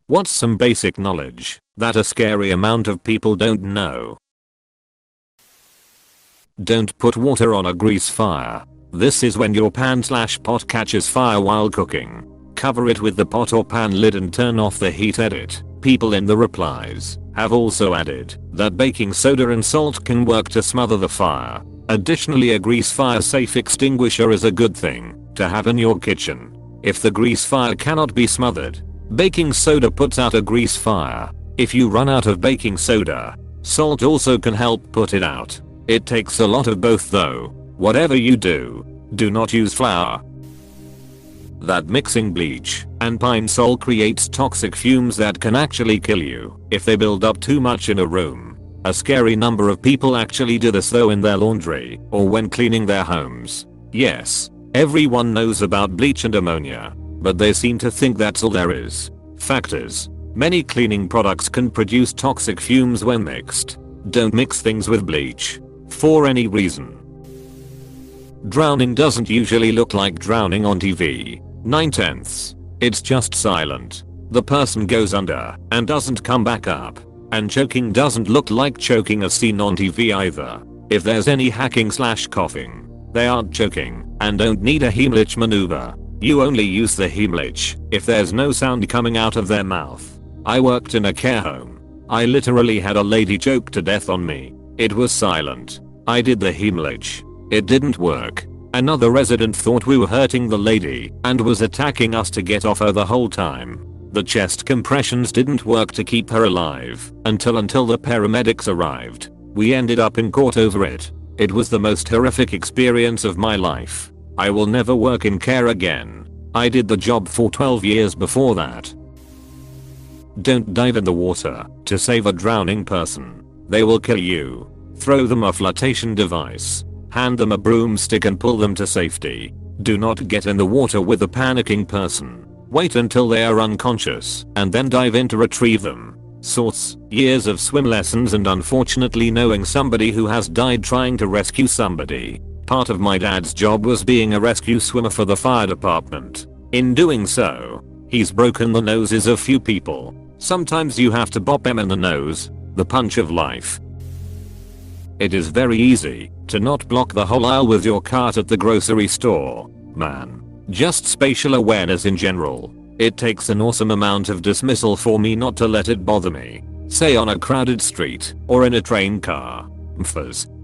What's some basic knowledge that a scary amount of people don't know? Don't put water on a grease fire. This is when your pan/pot catches fire while cooking. Cover it with the pot or pan lid and turn off the heat. Edit. People in the replies have also added that baking soda and salt can work to smother the fire. Additionally, a grease fire safe extinguisher is a good thing to have in your kitchen. If the grease fire cannot be smothered, baking soda puts out a grease fire. If you run out of baking soda, salt also can help put it out. It takes a lot of both though. Whatever you do, do not use flour. That mixing bleach and pine sol creates toxic fumes that can actually kill you if they build up too much in a room. A scary number of people actually do this though in their laundry or when cleaning their homes. Yes, everyone knows about bleach and ammonia, but they seem to think that's all there is. Fact is, many cleaning products can produce toxic fumes when mixed. Don't mix things with bleach for any reason. Drowning doesn't usually look like drowning on TV. 9/10. It's just silent. The person goes under and doesn't come back up. And choking doesn't look like choking as seen on TV either. If there's any hacking/coughing, they aren't choking and don't need a Heimlich maneuver. You only use the Heimlich if there's no sound coming out of their mouth. I worked in a care home. I literally had a lady choke to death on me. It was silent. I did the Heimlich. It didn't work. Another resident thought we were hurting the lady and was attacking us to get off her the whole time. The chest compressions didn't work to keep her alive until the paramedics arrived. We ended up in court over it. It was the most horrific experience of my life. I will never work in care again. I did the job for 12 years before that. Don't dive in the water to save a drowning person. They will kill you. Throw them a flotation device. Hand them a broomstick and pull them to safety. Do not get in the water with a panicking person. Wait until they are unconscious and then dive in to retrieve them. Source: years of swim lessons and unfortunately knowing somebody who has died trying to rescue somebody. Part of my dad's job was being a rescue swimmer for the fire department. In doing so, he's broken the noses of few people. Sometimes you have to bop them in the nose. The punch of life. It is very easy to not block the whole aisle with your cart at the grocery store, man. Just spatial awareness in general. It takes an awesome amount of dismissal for me not to let it bother me. Say on a crowded street or in a train car.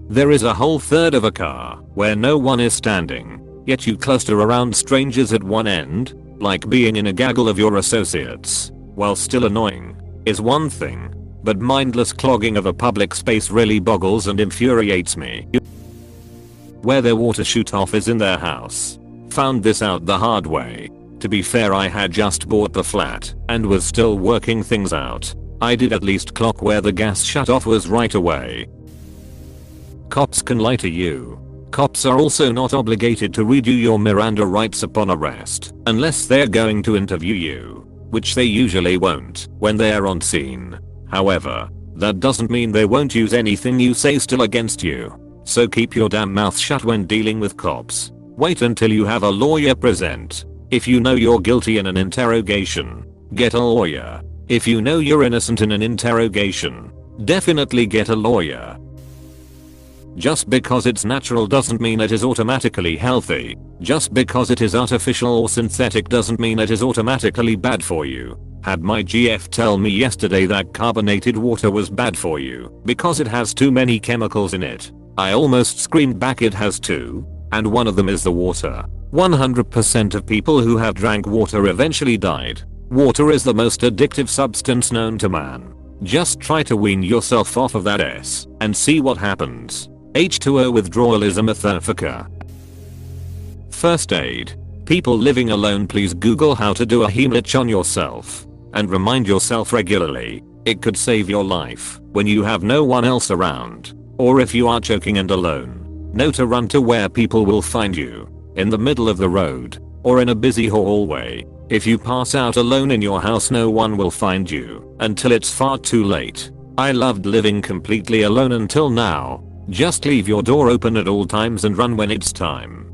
There is a whole third of a car where no one is standing, yet you cluster around strangers at one end, like being in a gaggle of your associates, while still annoying, is one thing. But mindless clogging of a public space really boggles and infuriates me. Where their water shutoff is in their house. Found this out the hard way. To be fair, I had just bought the flat and was still working things out. I did at least clock where the gas shutoff was right away. Cops can lie to you. Cops are also not obligated to read you your Miranda rights upon arrest unless they're going to interview you, which they usually won't when they are on scene. However, that doesn't mean they won't use anything you say still against you. So keep your damn mouth shut when dealing with cops. Wait until you have a lawyer present. If you know you're guilty in an interrogation, get a lawyer. If you know you're innocent in an interrogation, definitely get a lawyer. Just because it's natural doesn't mean it is automatically healthy. Just because it is artificial or synthetic doesn't mean it is automatically bad for you. Had my GF tell me yesterday that carbonated water was bad for you because it has too many chemicals in it, I almost screamed back it has two, and one of them is the water. 100% of people who have drank water eventually died. Water is the most addictive substance known to man. Just try to wean yourself off of that S and see what happens. H2O withdrawal is a motherfucker. First aid. People living alone, please Google how to do a Heimlich on yourself. And remind yourself regularly. It could save your life when you have no one else around. Or if you are choking and alone. Know to run to where people will find you. In the middle of the road. Or in a busy hallway. If you pass out alone in your house, no one will find you until it's far too late. I loved living completely alone until now. Just leave your door open at all times and run when it's time.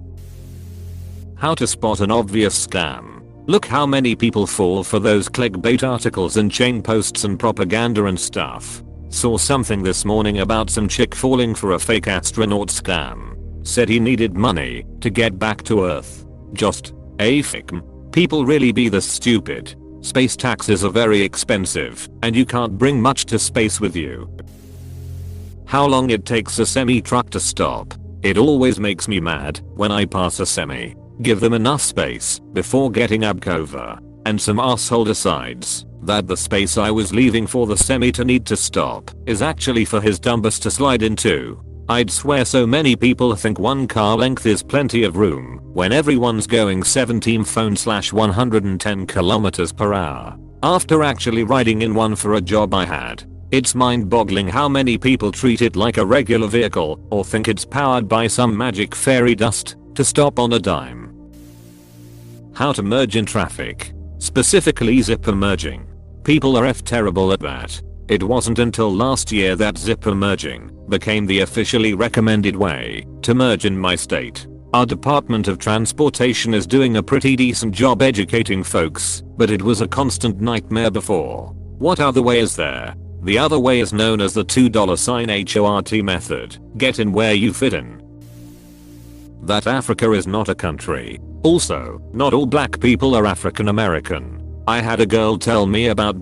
How to spot an obvious scam. Look how many people fall for those clickbait articles and chain posts and propaganda and stuff. Saw something this morning about some chick falling for a fake astronaut scam. Said he needed money to get back to Earth. Just a fake. People really be this stupid. Space taxes are very expensive and you can't bring much to space with you. How long it takes a semi-truck to stop. It always makes me mad when I pass a semi. Give them enough space before getting up over. And some asshole decides that the space I was leaving for the semi to need to stop is actually for his dumbass to slide into. I'd swear so many people think one car length is plenty of room when everyone's going 17/110 kilometers per hour. After actually riding in one for a job I had, it's mind-boggling how many people treat it like a regular vehicle or think it's powered by some magic fairy dust to stop on a dime. How to merge in traffic. Specifically zipper merging. People are terrible at that. It wasn't until last year that zipper merging became the officially recommended way to merge in my state. Our Department of Transportation is doing a pretty decent job educating folks, but it was a constant nightmare before. What other way is there? The other way is known as the $2 method. Get in where you fit in. That Africa is not a country. Also, not all black people are African American. I had a girl tell me about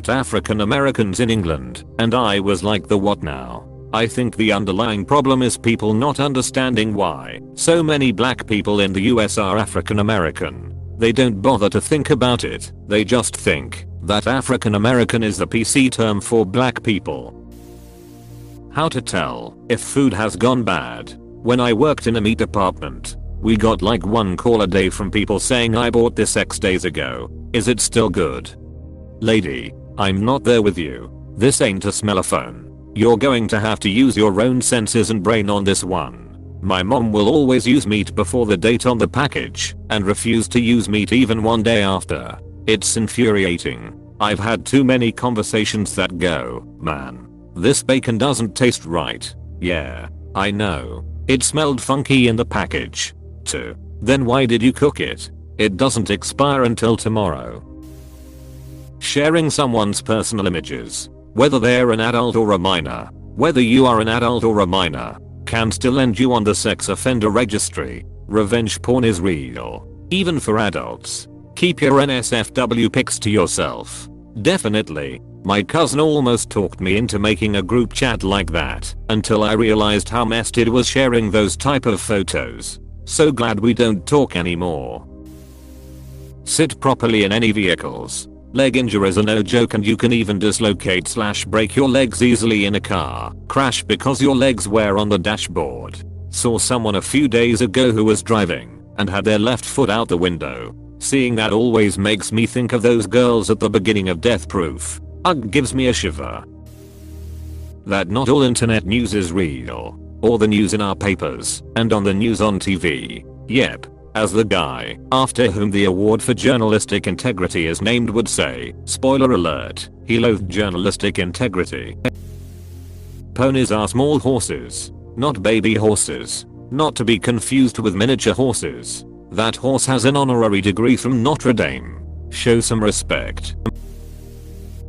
African Americans in England, and I was like, the what now? I think the underlying problem is people not understanding why so many black people in the US are African American. They don't bother to think about it, they just think that African American is the PC term for black people. How to tell if food has gone bad. When I worked in a meat department, we got like one call a day from people saying, I bought this X days ago. Is it still good? Lady, I'm not there with you. This ain't a smellaphone. You're going to have to use your own senses and brain on this one. My mom will always use meat before the date on the package and refuse to use meat even one day after. It's infuriating. I've had too many conversations that go, man, this bacon doesn't taste right. Yeah, I know. It smelled funky in the package. Too. Then why did you cook it? It doesn't expire until tomorrow. Sharing someone's personal images, whether they're an adult or a minor, whether you are an adult or a minor, can still end you on the sex offender registry. Revenge porn is real, even for adults. Keep your NSFW pics to yourself. Definitely. My cousin almost talked me into making a group chat like that until I realized how messed it was sharing those type of photos. So glad we don't talk anymore. Sit properly in any vehicles. Leg injuries are no joke, and you can even dislocate/break your legs easily in a car crash because your legs were on the dashboard. Saw someone a few days ago who was driving and had their left foot out the window. Seeing that always makes me think of those girls at the beginning of Death Proof. Ugh, gives me a shiver. That not all internet news is real, or the news in our papers and on the news on TV. Yep, as the guy after whom the award for journalistic integrity is named would say, spoiler alert, he loathed journalistic integrity. Ponies are small horses, not baby horses, not to be confused with miniature horses. That horse has an honorary degree from Notre Dame. Show some respect.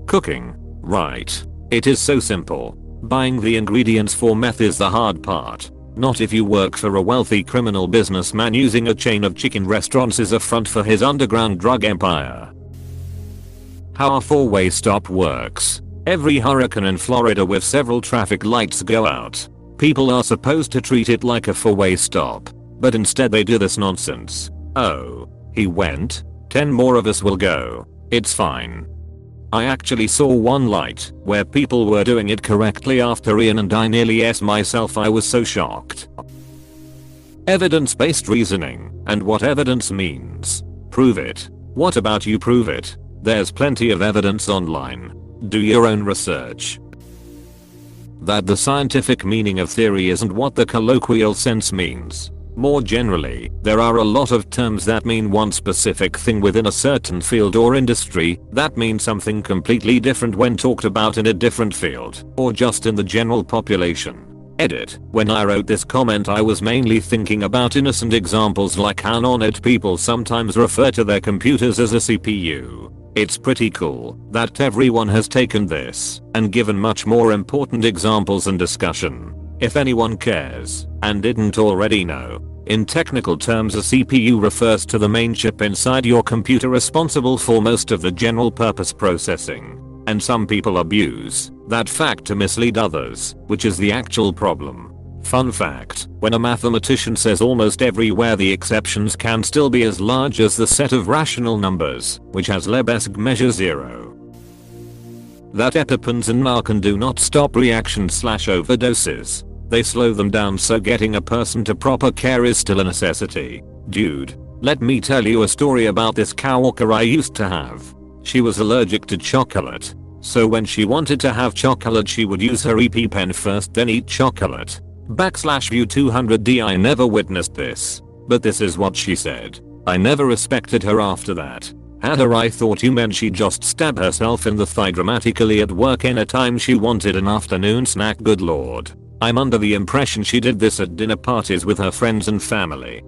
Cooking. Right. It is so simple. Buying the ingredients for meth is the hard part. Not if you work for a wealthy criminal businessman using a chain of chicken restaurants as a front for his underground drug empire. How a four-way stop works. Every hurricane in Florida with several traffic lights go out. People are supposed to treat it like a four-way stop, but instead they do this nonsense. Oh, he went? 10 more of us will go. It's fine. I actually saw one light where people were doing it correctly after Ian, and I nearly S myself, I was so shocked. Evidence-based reasoning and what evidence means. Prove it. What about you prove it? There's plenty of evidence online. Do your own research. That the scientific meaning of theory isn't what the colloquial sense means. More generally, there are a lot of terms that mean one specific thing within a certain field or industry that mean something completely different when talked about in a different field or just in the general population. Edit. When I wrote this comment I was mainly thinking about innocent examples like how non-ed people sometimes refer to their computers as a CPU. It's pretty cool that everyone has taken this and given much more important examples and discussion. If anyone cares and didn't already know, in technical terms a CPU refers to the main chip inside your computer responsible for most of the general purpose processing. And some people abuse that fact to mislead others, which is the actual problem. Fun fact, when a mathematician says almost everywhere, the exceptions can still be as large as the set of rational numbers, which has Lebesgue measure 0. That EpiPens and Narcan do not stop reactions/overdoses. They slow them down, so getting a person to proper care is still a necessity. Dude, let me tell you a story about this coworker I used to have. She was allergic to chocolate. So when she wanted to have chocolate she would use her EpiPen first then eat chocolate. /view 200D. I never witnessed this, but this is what she said. I never respected her after that. Had her I thought you meant she just stabbed herself in the thigh dramatically at work anytime she wanted an afternoon snack. Good lord. I'm under the impression she did this at dinner parties with her friends and family.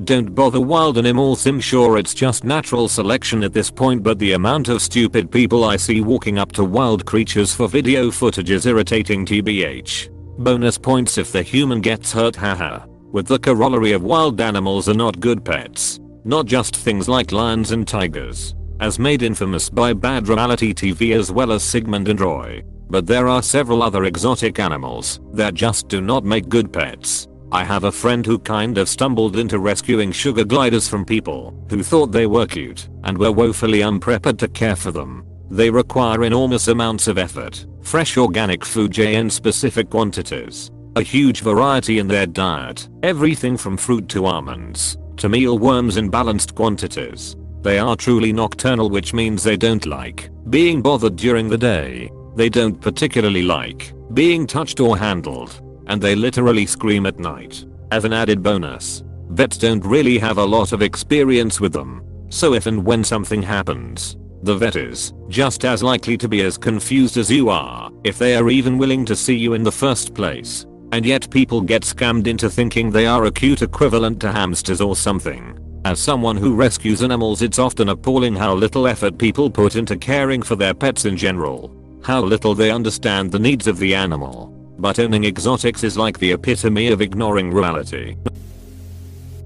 Don't bother wild animals. I'm sure it's just natural selection at this point, but the amount of stupid people I see walking up to wild creatures for video footage is irritating tbh. Bonus points if the human gets hurt, haha. With the corollary of wild animals are not good pets. Not just things like lions and tigers, as made infamous by bad reality TV as well as Sigmund and Roy. But there are several other exotic animals that just do not make good pets. I have a friend who kind of stumbled into rescuing sugar gliders from people who thought they were cute and were woefully unprepared to care for them. They require enormous amounts of effort, fresh organic food in specific quantities, a huge variety in their diet, everything from fruit to almonds, to mealworms in balanced quantities. They are truly nocturnal, which means they don't like being bothered during the day. They don't particularly like being touched or handled, and they literally scream at night. As an added bonus, vets don't really have a lot of experience with them, so if and when something happens, the vet is just as likely to be as confused as you are, if they are even willing to see you in the first place. And yet people get scammed into thinking they are a cute equivalent to hamsters or something. As someone who rescues animals, it's often appalling how little effort people put into caring for their pets in general. How little they understand the needs of the animal. But owning exotics is like the epitome of ignoring reality.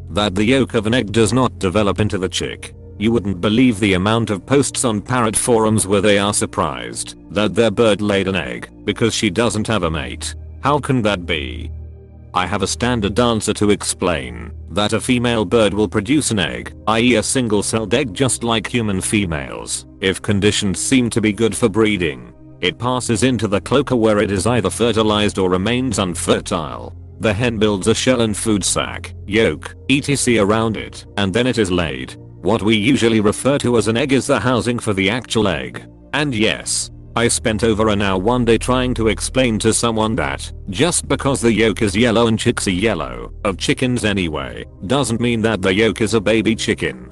That the yolk of an egg does not develop into the chick. You wouldn't believe the amount of posts on parrot forums where they are surprised that their bird laid an egg because she doesn't have a mate. How can that be? I have a standard answer to explain that a female bird will produce an egg, i.e. a single-celled egg just like human females, if conditions seem to be good for breeding. It passes into the cloaca where it is either fertilized or remains unfertile. The hen builds a shell and food sac, yolk, etc. around it, and then it is laid. What we usually refer to as an egg is the housing for the actual egg. And yes, I spent over an hour one day trying to explain to someone that just because the yolk is yellow and chicks are yellow, of chickens anyway, doesn't mean that the yolk is a baby chicken.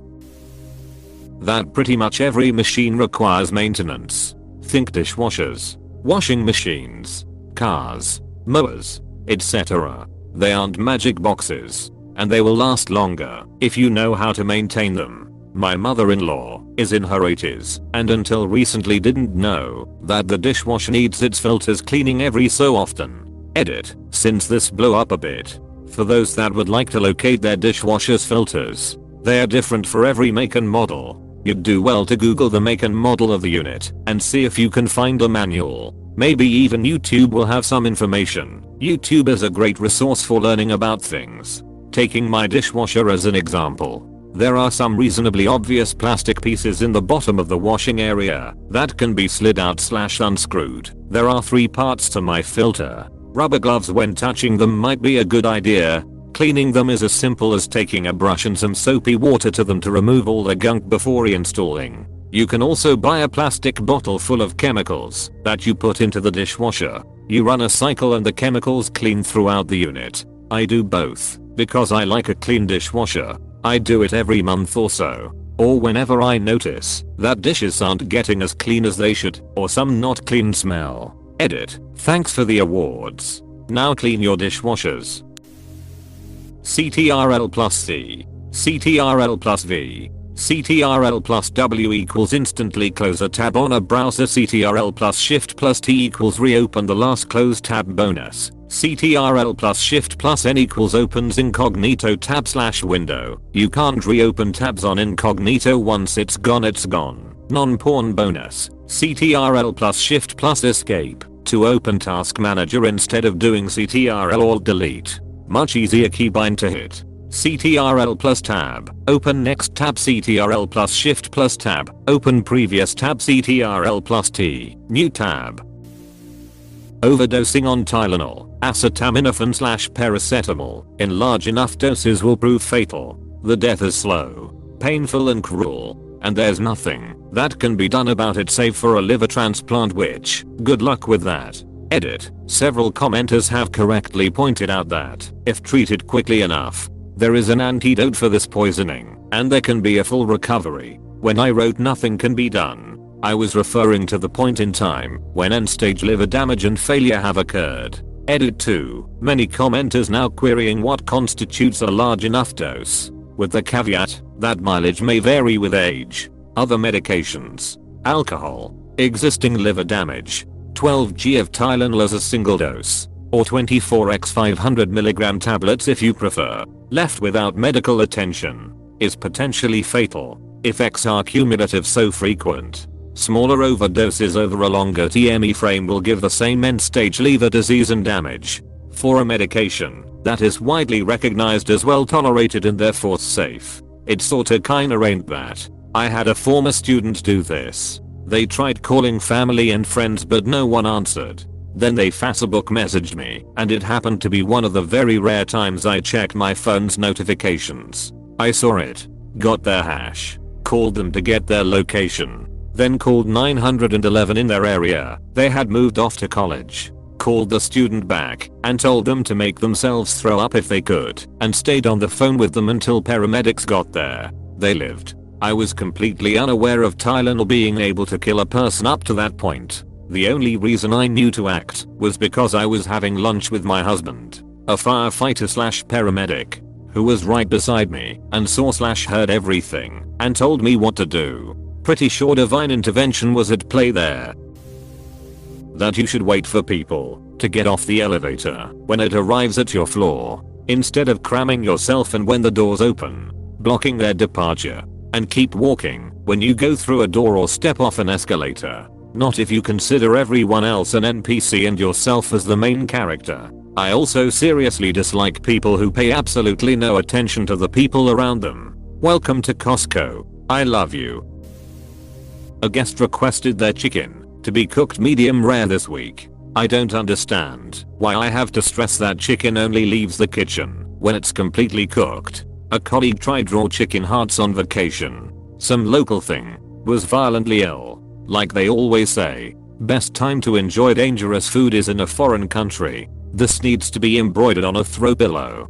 That pretty much every machine requires maintenance. Think dishwashers, washing machines, cars, mowers, etc. They aren't magic boxes, and they will last longer if you know how to maintain them. My mother-in-law is in her 80s and until recently didn't know that the dishwasher needs its filters cleaning every so often. Edit, since this blew up a bit. For those that would like to locate their dishwasher's filters, they are different for every make and model. You'd do well to Google the make and model of the unit and see if you can find a manual. Maybe even YouTube will have some information. YouTube is a great resource for learning about things. Taking my dishwasher as an example, there are some reasonably obvious plastic pieces in the bottom of the washing area that can be slid out/unscrewed. There are 3 parts to my filter. Rubber gloves when touching them might be a good idea. Cleaning them is as simple as taking a brush and some soapy water to them to remove all the gunk before reinstalling. You can also buy a plastic bottle full of chemicals that you put into the dishwasher. You run a cycle and the chemicals clean throughout the unit. I do both because I like a clean dishwasher. I do it every month or so, or whenever I notice that dishes aren't getting as clean as they should or some not clean smell. Edit. Thanks for the awards. Now clean your dishwashers. CTRL plus C. CTRL plus V. CTRL plus W equals instantly close a tab on a browser. CTRL plus Shift plus T equals reopen the last closed tab. Bonus. CTRL plus Shift plus N equals opens incognito tab / window. You can't reopen tabs on incognito once it's gone, it's gone. Non-porn. Bonus. CTRL plus Shift plus Escape to open task manager instead of doing CTRL Alt Delete. Much easier keybind to hit. CTRL plus tab. Open next tab. CTRL plus Shift plus tab. Open previous tab. CTRL plus T. New tab. Overdosing on Tylenol, acetaminophen / paracetamol in large enough doses will prove fatal. The death is slow, painful and cruel, and there's nothing that can be done about it save for a liver transplant, which, good luck with that. Edit. Several commenters have correctly pointed out that, if treated quickly enough, there is an antidote for this poisoning, and there can be a full recovery. When I wrote nothing can be done, I was referring to the point in time when end-stage liver damage and failure have occurred. Edit 2. Many commenters now querying what constitutes a large enough dose, with the caveat that mileage may vary with age. Other medications. Alcohol. Existing liver damage. 12g of Tylenol as a single dose, or 24x 500mg tablets if you prefer, left without medical attention, is potentially fatal if X are cumulative so frequent. Smaller overdoses over a longer TME frame will give the same end-stage liver disease and damage. For a medication that is widely recognized as well tolerated and therefore safe, it sorta kinda ain't that. I had a former student do this. They tried calling family and friends but no one answered. Then they Facebook messaged me, and it happened to be one of the very rare times I checked my phone's notifications. I saw it, got their hash, called them to get their location, then called 911 in their area. They had moved off to college. Called the student back and told them to make themselves throw up if they could, and stayed on the phone with them until paramedics got there. They lived. I was completely unaware of Tylenol being able to kill a person up to that point. The only reason I knew to act was because I was having lunch with my husband, a firefighter / paramedic, who was right beside me and saw / heard everything and told me what to do. Pretty sure divine intervention was at play there. That you should wait for people to get off the elevator when it arrives at your floor, instead of cramming yourself in when the doors open, blocking their departure, and keep walking when you go through a door or step off an escalator. Not if you consider everyone else an NPC and yourself as the main character. I also seriously dislike people who pay absolutely no attention to the people around them. Welcome to Costco. I love you. A guest requested their chicken to be cooked medium rare this week. I don't understand why I have to stress that chicken only leaves the kitchen when it's completely cooked. A colleague tried raw chicken hearts on vacation. Some local thing was violently ill. Like they always say, best time to enjoy dangerous food is in a foreign country. This needs to be embroidered on a throw pillow.